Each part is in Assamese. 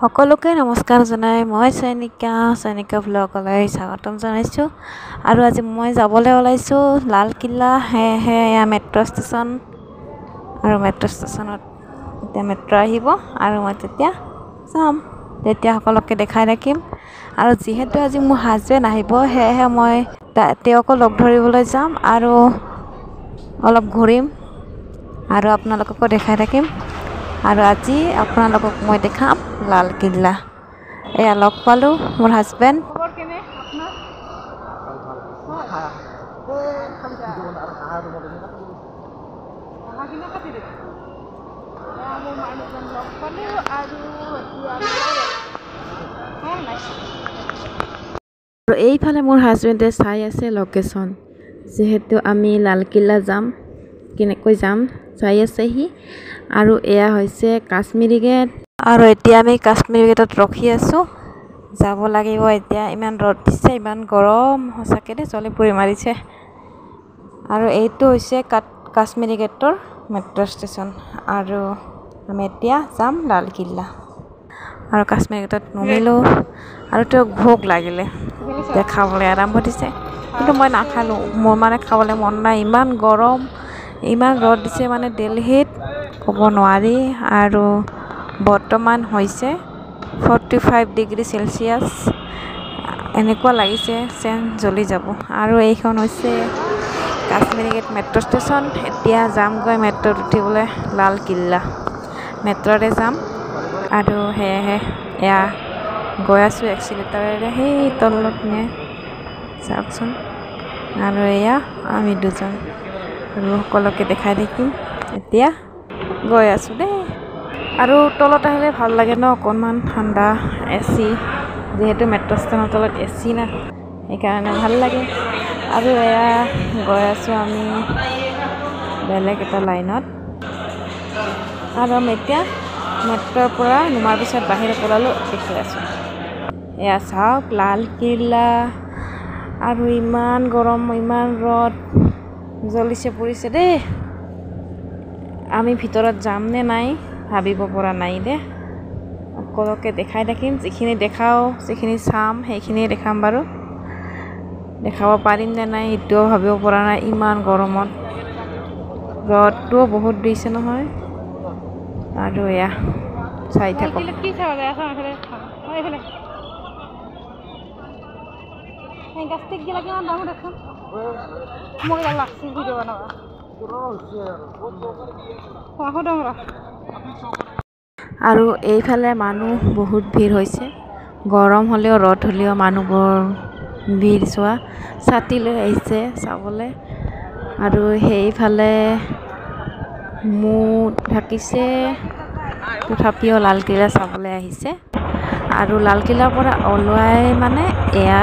সকলোকে নমস্কাৰ জনাই মই সৈনিকা ব্লগলৈ স্বাগতম জনাইছোঁ। আৰু আজি মই যাবলৈ ওলাইছোঁ লালকিল্লা। এয়া মেট্ৰ' ষ্টেচন আৰু মেট্ৰ' ষ্টেচনত এতিয়া মেট্ৰ' আহিব আৰু মই তেতিয়া যাম, তেতিয়া সকলোকে দেখাই থাকিম। আৰু যিহেতু আজি মোৰ হাজবেণ্ড আহিব, সেয়েহে মই তেওঁকো লগ ধৰিবলৈ যাম আৰু অলপ ঘূৰিম আৰু আপোনালোককো দেখাই থাকিম। আৰু আজি আপোনালোকক মই দেখাম লালকিল্লা। এয়া লগ পালোঁ মোৰ হাজবেণ্ড। আৰু এইফালে মোৰ হাজবেণ্ডে চাই আছে লোকেশ্যন, যিহেতু আমি লালকিল্লা যাম, কেনেকৈ যাম চাই আছেহি। আৰু এয়া হৈছে কাশ্মীৰী গেট। আৰু এতিয়া আমি কাশ্মীৰী গেটত ৰখি আছোঁ, যাব লাগিব এতিয়া। ইমান ৰ'দ দিছে, ইমান গৰম, সঁচাকৈ দেই জ্বলি পুৰি মাৰিছে। আৰু এইটো হৈছে কাশ্মীৰী গেটৰ মেট্ৰ' ষ্টেচন। আৰু আমি এতিয়া যাম লালকিল্লা। আৰু কাশ্মীৰী গেটত নামিলোঁ আৰু তেওঁক ভোক লাগিলে, এতিয়া খাবলৈ আৰম্ভ দিছে, কিন্তু মই নাখালোঁ। মোৰ মানে খাবলৈ মন নাই, ইমান গৰম, ইমান ৰ'দ দিছে মানে দিল্লীত ক'ব নোৱাৰি। আৰু বৰ্তমান হৈছে 45 ডিগ্ৰী চেলচিয়াছ, এনেকুৱা লাগিছে যেন জ্বলি যাব। আৰু এইখন হৈছে কাশ্মীৰী গেট মেট্ৰ' ষ্টেচন। এতিয়া যামগৈ মেট্ৰ'ত উঠিবলৈ লালকিল্লা, মেট্ৰ'ৰে যাম। আৰু সেয়েহে এয়া গৈ আছোঁ এক্সিলেটাৰেৰে সেই তলত নিয়ে চাওকচোন। আৰু এয়া আমি দুজন আৰু সকলোকে দেখাই থাকিম। এতিয়া গৈ আছোঁ দেই। আৰু তলত আহিলে ভাল লাগে ন, অকণমান ঠাণ্ডা, AC, যিহেতু মেট্ৰ' ষ্টেচনৰ তলত AC না, সেইকাৰণে ভাল লাগে। আৰু এয়া গৈ আছোঁ আমি বেলেগ এটা লাইনত। আৰু আমি এতিয়া মেট্ৰ'ৰ পৰা নমাৰ পিছত বাহিৰত ওলালোঁ, দেখি আছোঁ। এয়া চাওক লালকিল্লা। আৰু ইমান গৰম, ইমান ৰ'দ, জ্বলিছে পুৰিছে দেই। আমি ভিতৰত যাম নে নাই ভাবিব পৰা নাই দেই। সকলোকে দেখাই থাকিম, যিখিনি দেখাওঁ, যিখিনি চাম সেইখিনিয়ে দেখাম বাৰু। দেখাব পাৰিম নে নাই সেইটোও ভাবিব পৰা নাই, ইমান গৰমত। ৰ'দটোও বহুত দিছে নহয়। আৰু এয়া চাই থাকক। আৰু এইফালে মানুহ বহুত ভিৰ হৈছে, গৰম হ'লেও ৰ'দ হ'লেও মানুহবোৰ ভিৰ চোৱা, ছাতি লৈ আহিছে চাবলৈ। আৰু সেইফালে মুখ ঢাকিছে, তথাপিও লালকিল্লা চাবলৈ আহিছে। আৰু লালকিল্লাৰ পৰা ওলোৱাই মানে এয়া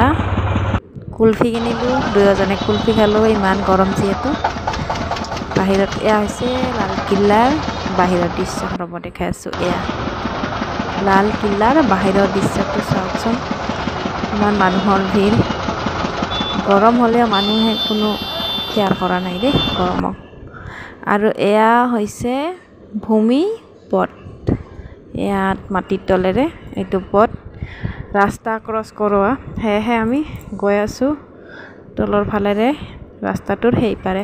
কুলফি কিনিলোঁ, দুয়োজনে কুলফি খালোঁ, ইমান গৰম যিহেতু। বাহিৰত এয়া হৈছে লালকিল্লাৰ বাহিৰৰ দৃশ্য, ৰ'ব দেখাই আছোঁ। এয়া লালকিল্লাৰ বাহিৰৰ দৃশ্যটো চাওকচোন, ইমান মানুহৰ ভিৰ। গৰম হ'লেও মানুহে কোনো কেয়াৰ কৰা নাই দেই গৰমক। আৰু এয়া হৈছে ভূমি পথ, ইয়াত মাটিৰ তলেৰে এইটো পথ, ৰাস্তা ক্ৰছ কৰোৱা। সেয়েহে আমি গৈ আছোঁ তলৰ ফালেৰে ৰাস্তাটোৰ সেইপাৰে,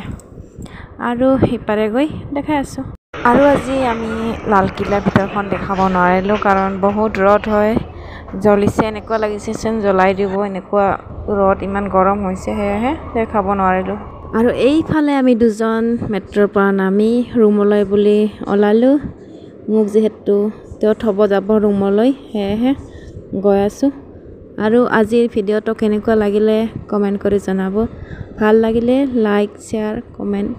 আৰু সিপাৰে গৈ দেখাই আছোঁ। আৰু আজি আমি লালকিল্লাৰ ভিতৰখন দেখাব নোৱাৰিলোঁ, কাৰণ বহুত ৰ'দ হয়, জ্বলিছে, এনেকুৱা লাগিছে যেন জ্বলাই দিব, এনেকুৱা ৰ'দ, ইমান গৰম হৈছে, সেয়েহে দেখাব নোৱাৰিলোঁ। আৰু এইফালে আমি দুজন মেট্ৰ'ৰ পৰা নামি ৰুমলৈ বুলি ওলালোঁ। মোক যিহেতু তেওঁ থ'ব যাব ৰুমলৈ, সেয়েহে গৈ আছোঁ। আৰু আজিৰ ভিডিঅ'টো কেনেকুৱা লাগিলে কমেণ্ট কৰি জনাব। ভাল লাগিলে লাইক, শ্বেয়াৰ, কমেণ্ট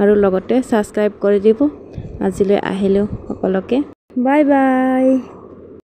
আৰু লগতে ছাবস্ক্ৰাইব কৰি দিব। আজিলৈ আহিলোঁ সকলোকে, বাই বাই।